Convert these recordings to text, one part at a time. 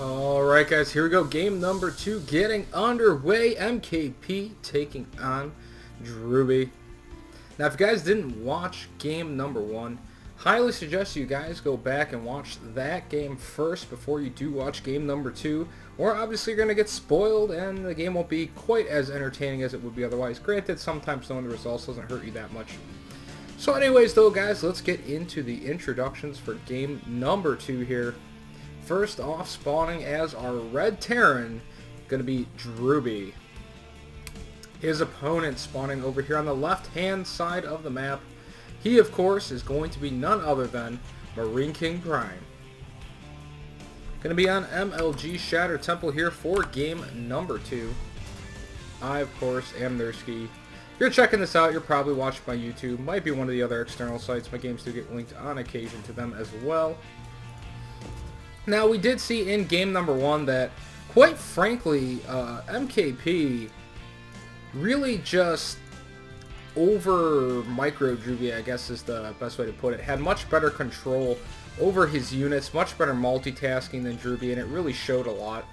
Alright guys, here we go. Game number 2 getting underway. MKP taking on Drewbie. Now if you guys didn't watch game number 1, highly suggest you guys go back and watch that game first before you do watch game number 2. Or obviously you're going to get spoiled and the game won't be quite as entertaining as it would be otherwise. Granted, sometimes knowing the results doesn't hurt you that much. So anyways though guys, let's get into the introductions for game number 2 here. First off, spawning as our Red Terran, going to be Drewbie. His opponent spawning over here on the left-hand side of the map. He, of course, is going to be none other than MarineKing Prime. Going to be on MLG Shatter Temple here for game number 2. I, of course, am Nurski. If you're checking this out, you're probably watching my YouTube. Might be one of the other external sites. My games do get linked on occasion to them as well. Now, we did see in game number 1 that, quite frankly, MKP really just over micro Drewbie, I guess is the best way to put it. Had much better control over his units, much better multitasking than Drewbie, and it really showed a lot.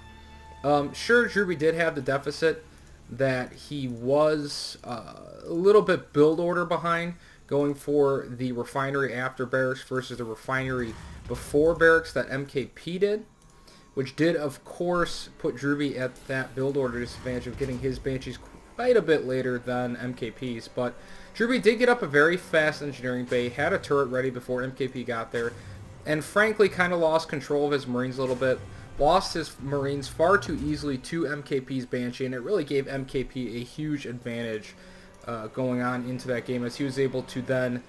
Sure, Drewbie did have the deficit that he was a little bit build order behind, going for the refinery after barracks versus the refinery before barracks that MKP did, which did of course put Drewbie at that build order disadvantage of getting his Banshees quite a bit later than MKP's. But Drewbie did get up a very fast engineering bay, had a turret ready before MKP got there, and frankly kind of lost control of his Marines a little bit, lost his Marines far too easily to MKP's Banshee, and it really gave MKP a huge advantage going on into that game, as he was able to then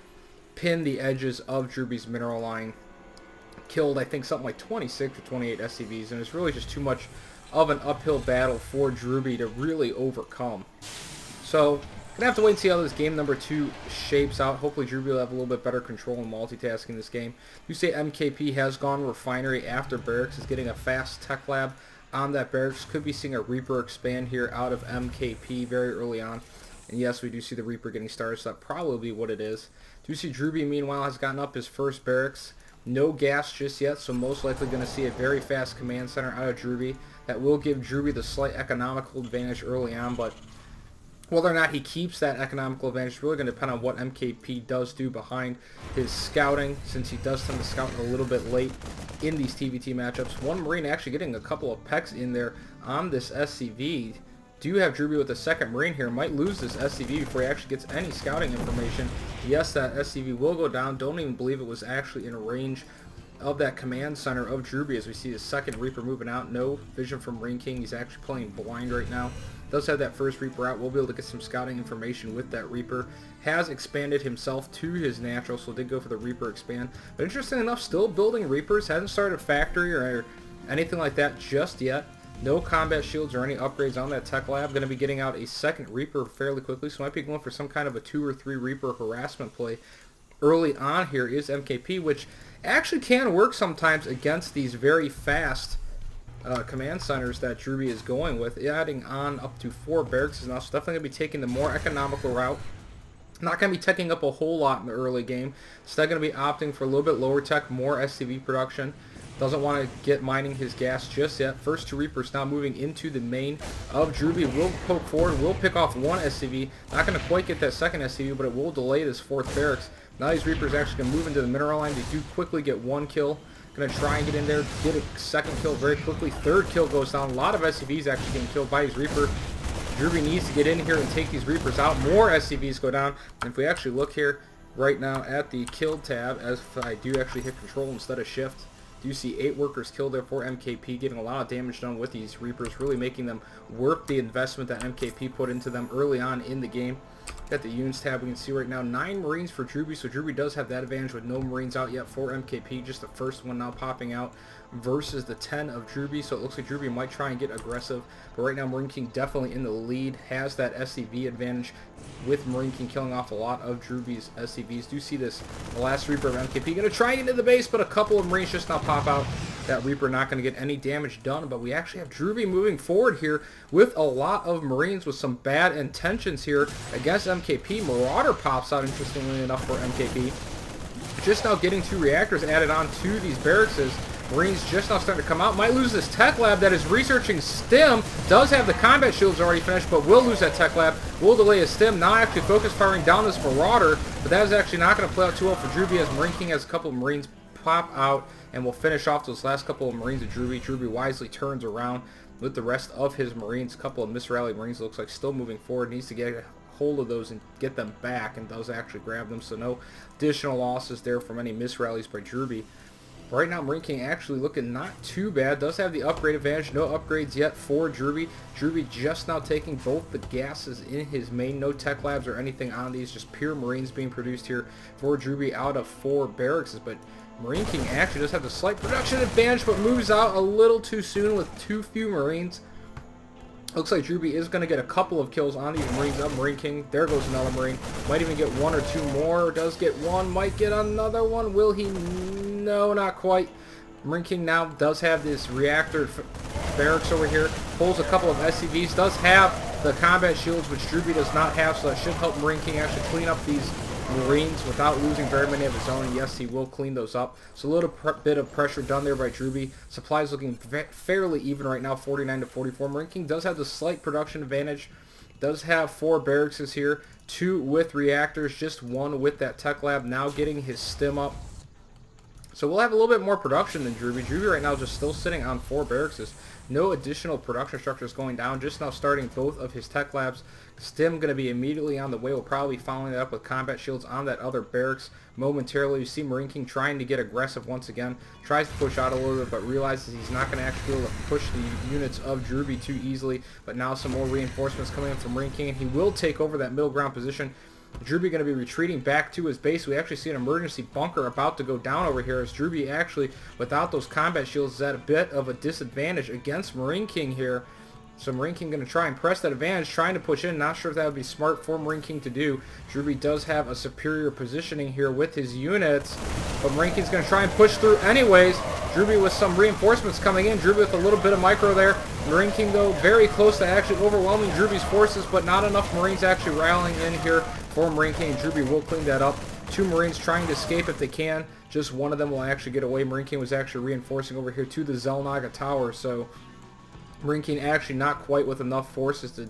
pin the edges of Drewbie's mineral line. Killed, I think, something like 26 or 28 SCVs, and it's really just too much of an uphill battle for Drewbie to really overcome. So, gonna have to wait and see how this game number 2 shapes out. Hopefully Drewbie will have a little bit better control and multitasking this game. You say MKP has gone refinery after barracks, is getting a fast tech lab on that barracks. Could be seeing a Reaper expand here out of MKP very early on. And yes, we do see the Reaper getting started, so that probably what it is. Do see Drewbie, meanwhile, has gotten up his first barracks. No gas just yet, so most likely going to see a very fast command center out of Drewbie. That will give Drewbie the slight economical advantage early on, but whether or not he keeps that economical advantage is really going to depend on what MKP does do behind his scouting, since he does tend to scout a little bit late in these TVT matchups. One Marine actually getting a couple of pecks in there on this SCV. Do have Drewbie with the second Marine here. Might lose this SCV before he actually gets any scouting information. Yes, that SCV will go down. Don't even believe it was actually in range of that command center of Drewbie, as we see the second Reaper moving out. No vision from MarineKing. He's actually playing blind right now. Does have that first Reaper out. We'll be able to get some scouting information with that Reaper. Has expanded himself to his natural, so did go for the Reaper expand. But interesting enough, still building Reapers. Hasn't started a factory or anything like that just yet. No combat shields or any upgrades on that tech lab. Going to be getting out a second Reaper fairly quickly, so might be going for some kind of a 2 or 3 Reaper harassment play early on here is MKP, which actually can work sometimes against these very fast command centers that Drewbie is going with, adding on up to 4 barracks now, so definitely going to be taking the more economical route. Not going to be teching up a whole lot in the early game. Instead going to be opting for a little bit lower tech, more SCV production. Doesn't want to get mining his gas just yet. First 2 Reapers now moving into the main of Drewbie. Will poke forward, will pick off 1 SCV. Not going to quite get that second SCV, but it will delay this 4th barracks. Now these Reapers actually going to move into the mineral line. They do quickly get 1 kill. Going to try and get in there, get a second kill very quickly. 3rd kill goes down. A lot of SCVs actually getting killed by his Reaper. Drewbie needs to get in here and take these Reapers out. More SCVs go down. And if we actually look here right now at the kill tab, as if I do actually hit control instead of shift, do see 8 workers killed there for MKP, getting a lot of damage done with these Reapers, really making them worth the investment that MKP put into them early on in the game. Got the units tab, we can see right now 9 Marines for Drewbie, so Drewbie does have that advantage with no Marines out yet for MKP, just the first one now popping out versus the 10 of Drewbie, so it looks like Drewbie might try and get aggressive, but right now MarineKing definitely in the lead, has that SCV advantage with MarineKing killing off a lot of Drewbie's SCVs. Do see this, the last Reaper of MKP, going to try and get into the base, but a couple of Marines just now pop out. That Reaper not going to get any damage done, but we actually have Drewbie moving forward here with a lot of Marines with some bad intentions here against MKP. Marauder pops out, interestingly enough, for MKP. Just now getting 2 reactors added on to these barracks. Marines just now starting to come out. Might lose this tech lab that is researching stim. Does have the combat shields already finished, but will lose that tech lab. Will delay his stim. Now actually focus firing down this Marauder, but that is actually not going to play out too well for Drewbie, as MarineKing has a couple of Marines pop out and will finish off those last couple of Marines of Drewbie. Drewbie wisely turns around with the rest of his Marines. A couple of misrallied Marines, looks like, still moving forward. Needs to get a hold of those and get them back, and does actually grab them, so no additional losses there from any misrallies by Drewbie. Right now, MarineKing actually looking not too bad. Does have the upgrade advantage. No upgrades yet for Drewbie. Drewbie just now taking both the gases in his main. No tech labs or anything on these. Just pure Marines being produced here for Drewbie out of 4 barracks. But MarineKing actually does have the slight production advantage, but moves out a little too soon with too few Marines. Looks like Drewbie is going to get a couple of kills on these Marines of MarineKing. There goes another Marine. Might even get 1 or 2 more. Does get 1. Might get another one. Will he? No, not quite. MarineKing now does have this reactor barracks over here. Pulls a couple of SCVs. Does have the combat shields, which Drewbie does not have, so that should help MarineKing actually clean up these Marines without losing very many of his own. And yes, he will clean those up. So a little bit of pressure done there by Drewbie. Supplies looking fairly even right now, 49 to 44. MarineKing does have the slight production advantage. Does have 4 barracks here, 2 with reactors, just 1 with that tech lab. Now getting his stim up. So we'll have a little bit more production than Drewbie. Drewbie right now just still sitting on 4 barracks. No additional production structures going down. Just now starting both of his tech labs. Stim going to be immediately on the way. We'll probably be following that up with combat shields on that other barracks momentarily. You see MarineKing trying to get aggressive once again. Tries to push out a little bit, but realizes he's not going to actually be able to push the units of Drewbie too easily. But now some more reinforcements coming in from MarineKing, and he will take over that middle ground position. Drewbie going to be retreating back to his base. We actually see an emergency bunker about to go down over here, as Drewbie actually, without those combat shields, is at a bit of a disadvantage against MarineKing here. So MarineKing going to try and press that advantage, trying to push in. Not sure if that would be smart for MarineKing to do. Drewbie does have a superior positioning here with his units, but MarineKing's going to try and push through anyways. Drewbie with some reinforcements coming in. Drewbie with a little bit of micro there. MarineKing, though, very close to actually overwhelming Drewbie's forces, but not enough Marines actually rallying in here for MarineKing. Drewbie will clean that up. 2 Marines trying to escape if they can. Just one of them will actually get away. MarineKing was actually reinforcing over here to the Zelnaga Tower, so MarineKing actually not quite with enough forces to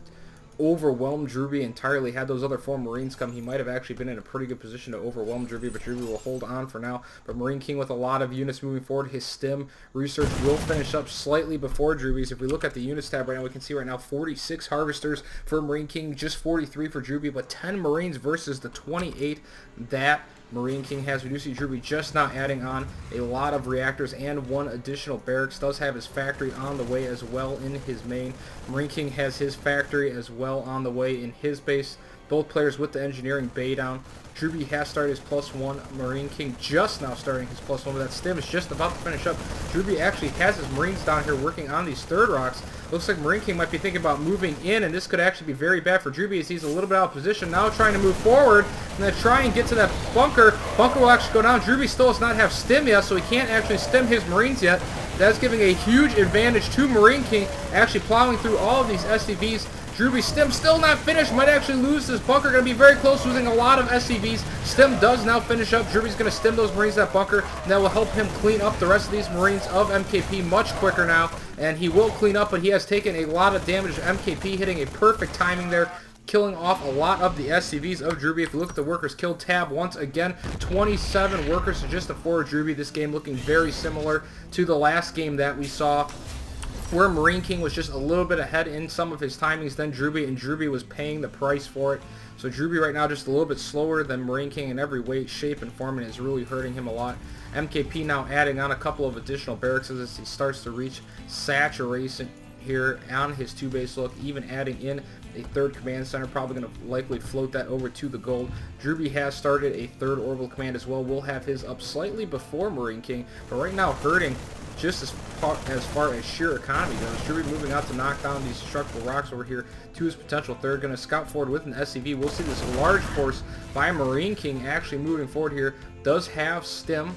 overwhelm Drewbie entirely. Had those other 4 Marines come, he might have actually been in a pretty good position to overwhelm Drewbie, but Drewbie will hold on for now. But MarineKing with a lot of units moving forward. His stim research will finish up slightly before Drewbie's. If we look at the units tab right now, we can see right now 46 harvesters for MarineKing, just 43 for Drewbie, but 10 Marines versus the 28 that MarineKing has. We do see Drewbie just now adding on a lot of reactors and 1 additional barracks. Does have his factory on the way as well in his main. MarineKing has his factory as well on the way in his base. Both players with the engineering bay down. Drewbie has started his +1. MarineKing just now starting his +1, but that stim is just about to finish up. Drewbie actually has his Marines down here working on these third rocks. Looks like MarineKing might be thinking about moving in, and this could actually be very bad for Drewbie as he's a little bit out of position. Now trying to move forward and then try and get to that bunker. Bunker will actually go down. Drewbie still does not have stim yet, so he can't actually stim his Marines yet. That's giving a huge advantage to MarineKing, actually plowing through all of these SCVs. Drewbie stim still not finished. Might actually lose this bunker. Going to be very close, losing a lot of SCVs. Stim does now finish up. Drewbie's going to stim those Marines that bunker, and that will help him clean up the rest of these Marines of MKP much quicker now. And he will clean up, but he has taken a lot of damage to MKP, hitting a perfect timing there, killing off a lot of the SCVs of Drewbie. If you look at the workers killed tab once again, 27 workers to just a 4 of Drewbie. This game looking very similar to the last game that we saw, where MarineKing was just a little bit ahead in some of his timings than Drewbie, and Drewbie was paying the price for it. So Drewbie right now just a little bit slower than MarineKing in every way, shape, and form, and is really hurting him a lot. MKP now adding on a couple of additional barracks as he starts to reach saturation here on his 2-base look, even adding in a 3rd command center, probably going to likely float that over to the gold. Drewbie has started a 3rd orbital command as well. We'll have his up slightly before MarineKing, but right now hurting just as far as sheer economy goes. Drewbie moving out to knock down these structural rocks over here to his potential 3rd. Going to scout forward with an SCV. We'll see this large force by MarineKing actually moving forward here. Does have stim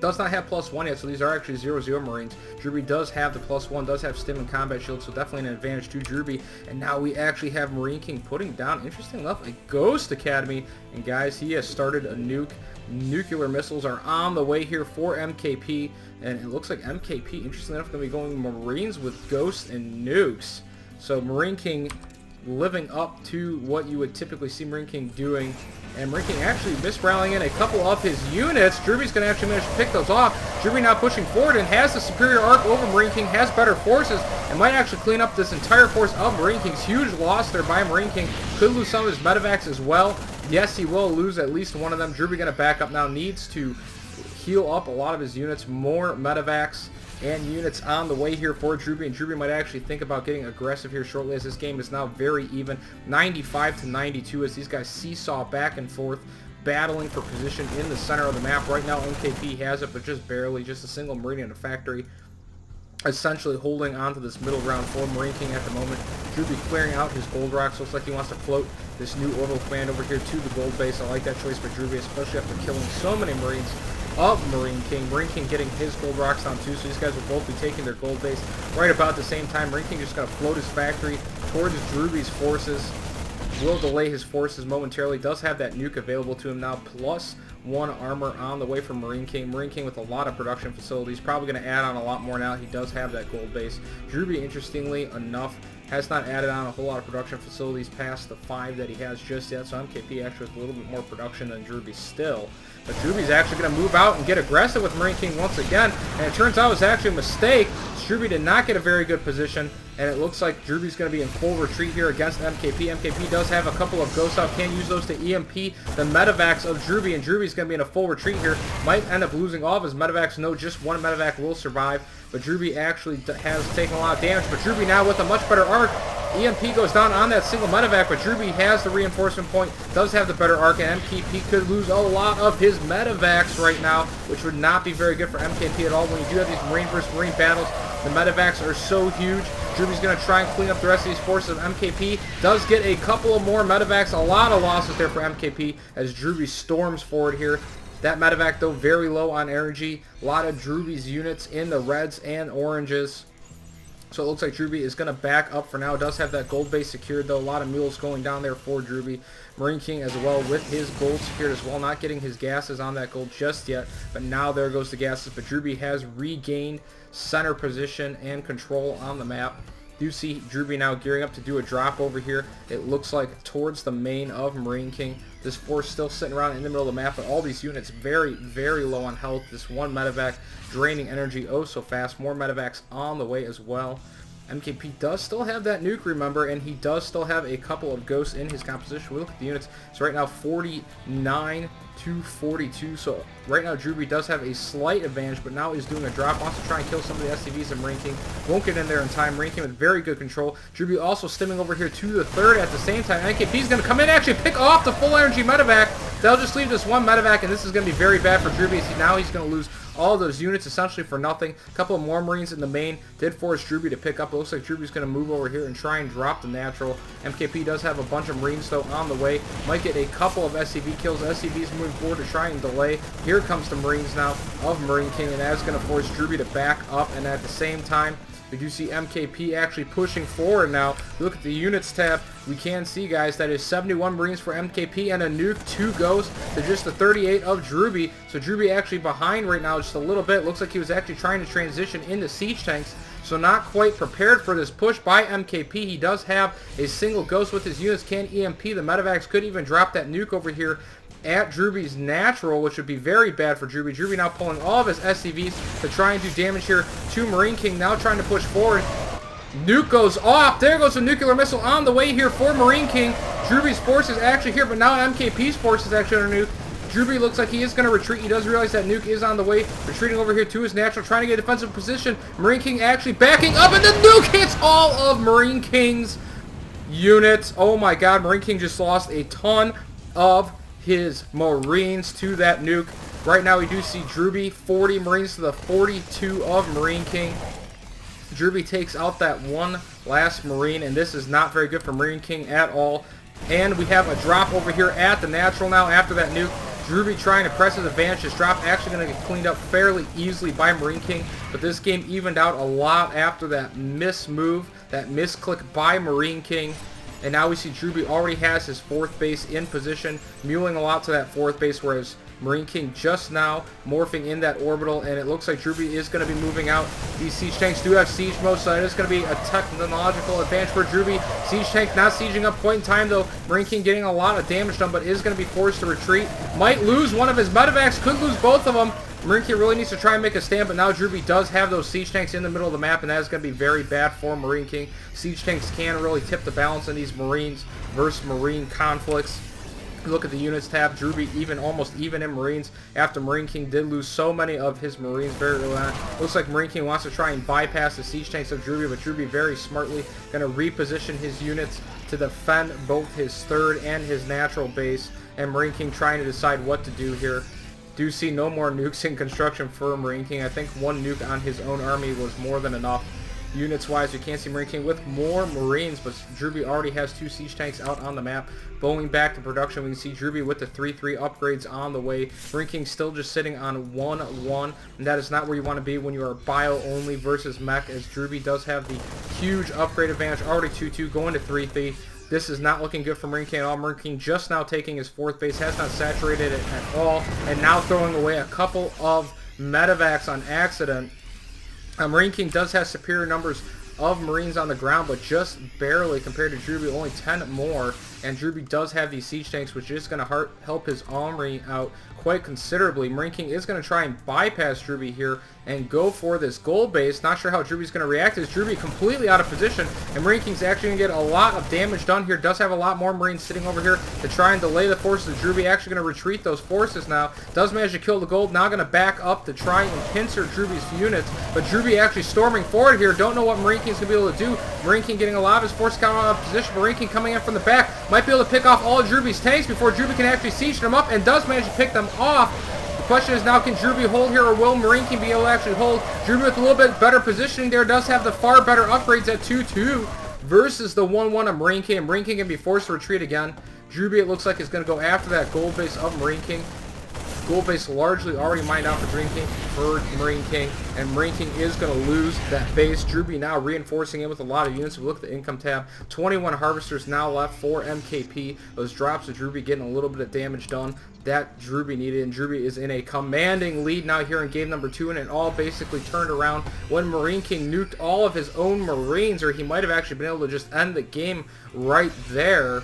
does not have +1 yet, so these are actually 0-0 Marines. Drewbie does have the +1, does have stim and combat shield, so definitely an advantage to Drewbie. And now we actually have MarineKing putting down, interesting enough, a Ghost Academy. And guys, he has started a nuke. Nuclear missiles are on the way here for MKP, and it looks like MKP, interestingly enough, going to be going Marines with Ghosts and nukes. So MarineKing living up to what you would typically see MarineKing doing, and MarineKing actually mis-rallying in a couple of his units. Drewbie's going to actually manage to pick those off. Drewbie now pushing forward and has the superior arc over MarineKing, has better forces, and might actually clean up this entire force of MarineKing's. Huge loss there by MarineKing. Could lose some of his medevacs as well. Yes, he will lose at least one of them. Drewbie going to back up now, needs to heal up a lot of his units. More medevacs and units on the way here for Drewbie, and Drewbie might actually think about getting aggressive here shortly, as this game is now very even, 95-92, as these guys seesaw back and forth, battling for position in the center of the map. Right now MKP has it, but just barely, just a single Marine in a factory, essentially holding on to this middle ground for MarineKing at the moment. Drewbie clearing out his gold rocks. Looks like he wants to float this new orbital command over here to the gold base. I like that choice for Drewbie, especially after killing so many Marines of MarineKing. MarineKing getting his gold rocks down too, so these guys will both be taking their gold base right about the same time. MarineKing just going to float his factory towards Drewbie's forces. Will delay his forces momentarily. Does have that nuke available to him now, +1 armor on the way from MarineKing. MarineKing with a lot of production facilities, probably going to add on a lot more now. He does have that gold base. Drewbie, interestingly enough, has not added on a whole lot of production facilities past the 5 that he has just yet, so MKP actually with a little bit more production than Drewbie still. But Drewbie's actually going to move out and get aggressive with MarineKing once again, and it turns out it was actually a mistake. Drewbie did not get a very good position, and it looks like Drewbie's going to be in full retreat here against MKP. MKP does have a couple of ghosts out, can use those to EMP the medevacs of Drewbie, and Drewbie's going to be in a full retreat here. Might end up losing all of his medevacs. No, just one medevac will survive, but Drewbie actually has taken a lot of damage. But Drewbie now with a much better arc. EMP goes down on that single medevac, but Drewbie has the reinforcement point, does have the better arc, and MKP could lose a lot of his medevacs right now, which would not be very good for MKP at all. When you do have these Marine versus Marine battles, the medevacs are so huge. Drewbie's going to try and clean up the rest of these forces. MKP does get a couple of more medevacs. A lot of losses there for MKP as Drewbie storms forward here. That medevac, though, very low on energy. A lot of Drewbie's units in the reds and oranges. So it looks like Drewbie is going to back up for now. Does have that gold base secured, though. A lot of mules going down there for Drewbie. MarineKing as well with his gold secured as well. Not getting his gases on that gold just yet, but now there goes the gases. But Drewbie has regained center position and control on the map. Do see Drewbie now gearing up to do a drop over here. It looks like towards the main of MarineKing. This force still sitting around in the middle of the map, but all these units very, very low on health. This one medevac draining energy oh so fast. More medevacs on the way as well. MKP does still have that nuke, remember, and he does still have a couple of ghosts in his composition. We look at the units. So right now 49 to 42. So right now Drewbie does have a slight advantage, but now he's doing a drop. Wants to try and kill some of the SCVs of MarineKing. Won't get in there in time. MarineKing with very good control. Drewbie also stimming over here to the third at the same time. MKP's going to come in and actually pick off the full energy medevac. They'll just leave this one medevac, and this is going to be very bad for Drewbie. Now he's going to lose all those units essentially for nothing. A couple of more Marines in the main did force Drewbie to pick up. It looks like Drewbie's going to move over here and try and drop the natural. MKP does have a bunch of Marines though on the way. Might get a couple of SCV kills. SCV's moving forward to try and delay. Here comes the Marines now of MarineKing, and that's going to force Drewbie to back up, and at the same time we do see MKP actually pushing forward now. Look at the units tab. We can see, guys, that is 71 Marines for MKP and a nuke, 2 ghosts to just the 38 of Drewbie. So Drewbie actually behind right now just a little bit. Looks like he was actually trying to transition into siege tanks. So not quite prepared for this push by MKP. He does have a single ghost with his units. Can EMP. The medevacs could even drop that nuke over here at Drewbie's natural, which would be very bad for Drewbie. Drewbie now pulling all of his SCVs to try and do damage here to MarineKing. Now trying to push forward. Nuke goes off. There goes a nuclear missile on the way here for MarineKing. Drewbie's force is actually here, but now MKP's force is actually on a nuke. Drewbie looks like he is going to retreat. He does realize that nuke is on the way. Retreating over here to his natural, trying to get a defensive position. MarineKing actually backing up, and the nuke hits all of MarineKing's units. Oh my god, MarineKing just lost a ton of his Marines to that nuke. Right now we do see Drewbie 40 Marines to the 42 of MarineKing. Drewbie takes out that one last Marine, and this is not very good for MarineKing at all. And we have a drop over here at the natural now after that nuke. Drewbie trying to press his advantage. His drop actually going to get cleaned up fairly easily by MarineKing, but this game evened out a lot after that miss move, that misclick by MarineKing. And now we see Drewbie already has his 4th base in position, muling a lot to that 4th base, whereas MarineKing just now morphing in that orbital, and it looks like Drewbie is going to be moving out. These siege tanks do have siege mode, so it is going to be a technological advantage for Drewbie. Siege tank not sieging up quite in time, though. MarineKing getting a lot of damage done, but is going to be forced to retreat. Might lose one of his medevacs, could lose both of them. MarineKing really needs to try and make a stand, but now Drewbie does have those siege tanks in the middle of the map, and that is going to be very bad for MarineKing. Siege tanks can really tip the balance in these Marines versus Marine conflicts. Look at the units tab. Drewbie almost even in Marines after MarineKing did lose so many of his Marines very early on. Looks like MarineKing wants to try and bypass the siege tanks of Drewbie, but Drewbie very smartly going to reposition his units to defend both his 3rd and his natural base, and MarineKing trying to decide what to do here. Do see no more nukes in construction for MarineKing. I think 1 nuke on his own army was more than enough. Units-wise, you can't see MarineKing with more Marines, but Drewbie already has 2 siege tanks out on the map. Going back to production, we can see Drewbie with the 3-3 upgrades on the way. MarineKing still just sitting on 1-1, and that is not where you want to be when you are bio only versus mech, as Drewbie does have the huge upgrade advantage. Already 2-2, going to 3-3. This is not looking good for MarineKing at all. MarineKing just now taking his 4th base, has not saturated it at all, and now throwing away a couple of medevacs on accident. MarineKing does have superior numbers of Marines on the ground, but just barely compared to Drewbie, only 10 more. And Drewbie does have these siege tanks, which is going to help his army out quite considerably. MarineKing is going to try and bypass Drewbie here and go for this gold base. Not sure how Drewbie's going to react. Is Drewbie completely out of position, and MarineKing's actually going to get a lot of damage done here. Does have a lot more Marines sitting over here to try and delay the forces. Drewbie actually going to retreat those forces now. Does manage to kill the gold. Now going to back up to try and pincer Drewbie's units, but Drewbie actually storming forward here. Don't know what MarineKing's going to be able to do. MarineKing getting a lot of his forces out of position. MarineKing coming in from the back. Might be able to pick off all of Drewbie's tanks before Drewbie can actually siege them up, and does manage to pick them off. The question is now, can Drewbie hold here, or will MarineKing be able to actually hold? Drewbie with a little bit better positioning there, does have the far better upgrades at 2-2 versus the 1-1 of MarineKing. And MarineKing can be forced to retreat again. Drewbie, it looks like, is going to go after that gold base of MarineKing. Gold base largely already mined out for MarineKing, and MarineKing is going to lose that base. Drewbie now reinforcing it with a lot of units. If we look at the income tab, 21 harvesters now left for MKP. Those drops of Drewbie getting a little bit of damage done that Drewbie needed, and Drewbie is in a commanding lead now here in game number 2, and it all basically turned around when MarineKing nuked all of his own Marines, or he might have actually been able to just end the game right there.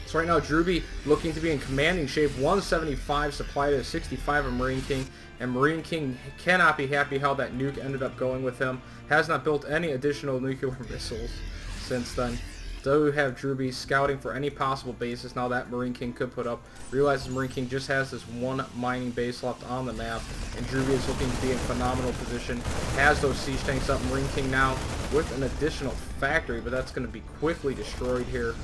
So right now, Drewbie looking to be in commanding shape. 175 supply to 65 of MarineKing, and MarineKing cannot be happy how that nuke ended up going with him. Has not built any additional nuclear missiles since then. Do have Drewbie scouting for any possible bases now that MarineKing could put up. Realizes MarineKing just has this 1 mining base left on the map, and Drewbie is looking to be in phenomenal position. Has those siege tanks up. MarineKing now with an additional factory, but that's going to be quickly destroyed here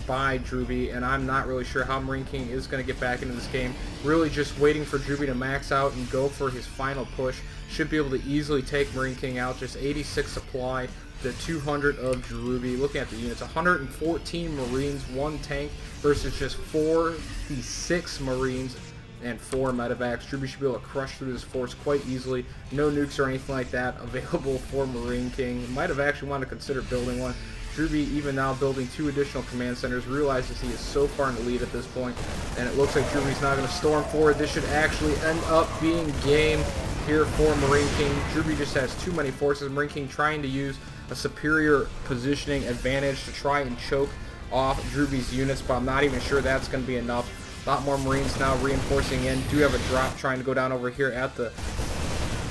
by Drewbie, and I'm not really sure how MarineKing is going to get back into this game. Really just waiting for Drewbie to max out and go for his final push. Should be able to easily take MarineKing out. Just 86 supply to 200 of Drewbie. Looking at the units, 114 Marines, 1 tank versus just 46 Marines and 4 medevacs. Drewbie should be able to crush through this force quite easily. No nukes or anything like that available for MarineKing. Might have actually wanted to consider building one. Drewbie even now building 2 additional command centers, realizes he is so far in the lead at this point, and it looks like Drewbie's not going to storm forward. This should actually end up being game here for MarineKing. Drewbie just has too many forces. MarineKing trying to use a superior positioning advantage to try and choke off Drewbie's units, but I'm not even sure that's going to be enough. A lot more Marines now reinforcing in. Do have a drop trying to go down over here at the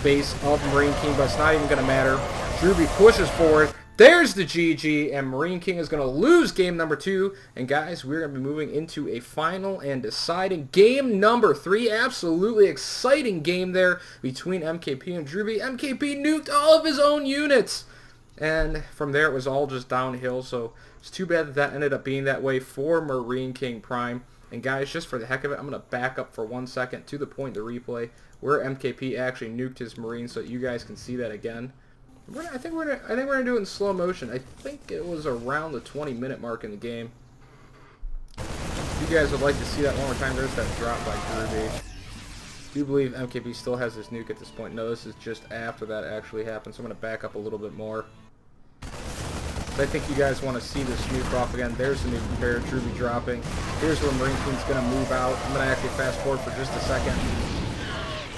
base of MarineKing, but it's not even going to matter. Drewbie pushes forward. There's the GG, and MarineKing is going to lose game number 2. And guys, we're going to be moving into a final and deciding game number 3. Absolutely exciting game there between MKP and Drewbie. MKP nuked all of his own units, and from there it was all just downhill. So it's too bad that that ended up being that way for MarineKing Prime. And guys, just for the heck of it, I'm going to back up for 1 second to the point of the replay where MKP actually nuked his Marines, so that you guys can see that again. I think we're gonna do it in slow motion. I think it was around the 20-minute mark in the game. You you guys would like to see that one more time. There's that drop by Drewbie. Do believe MKP still has this nuke at this point. No, this is just after that actually happened, so I'm going to back up a little bit more. I think you guys want to see this nuke off again. There's the nuke compare, Drewbie dropping. Here's where MarineKing's going to move out. I'm going to actually fast forward for just a second.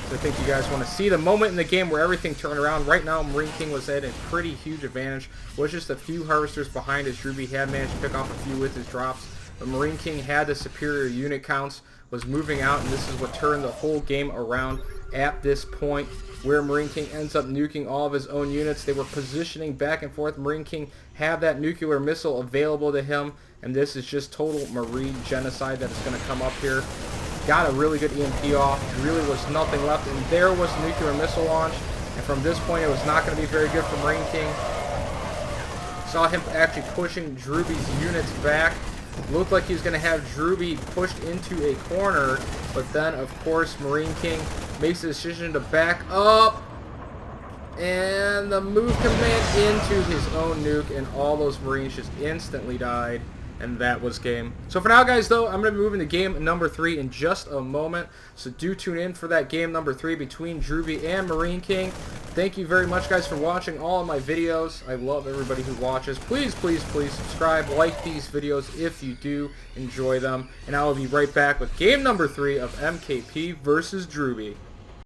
So I think you guys want to see the moment in the game where everything turned around. Right now, MarineKing was at a pretty huge advantage. Was just a few harvesters behind as Drewbie had managed to pick off a few with his drops. But MarineKing had the superior unit counts, was moving out, and this is what turned the whole game around at this point, where MarineKing ends up nuking all of his own units. They were positioning back and forth. MarineKing had that nuclear missile available to him, and this is just total marine genocide that is going to come up here. Got a really good EMP off. Really was nothing left, and there was the nuclear missile launch. And from this point, it was not going to be very good for MarineKing. Saw him actually pushing Drewbie's units back. Looked like he was going to have Drewbie pushed into a corner, but then, of course, MarineKing makes the decision to back up, and the move command into his own nuke, and all those Marines just instantly died, and that was game. So for now, guys, though, I'm going to be moving to game number 3 in just a moment, so do tune in for that game number 3 between Drewbie and MarineKing. Thank you very much, guys, for watching all of my videos. I love everybody who watches. Please, please, please subscribe, like these videos if you do enjoy them. And I will be right back with game number 3 of MKP versus Drewbie.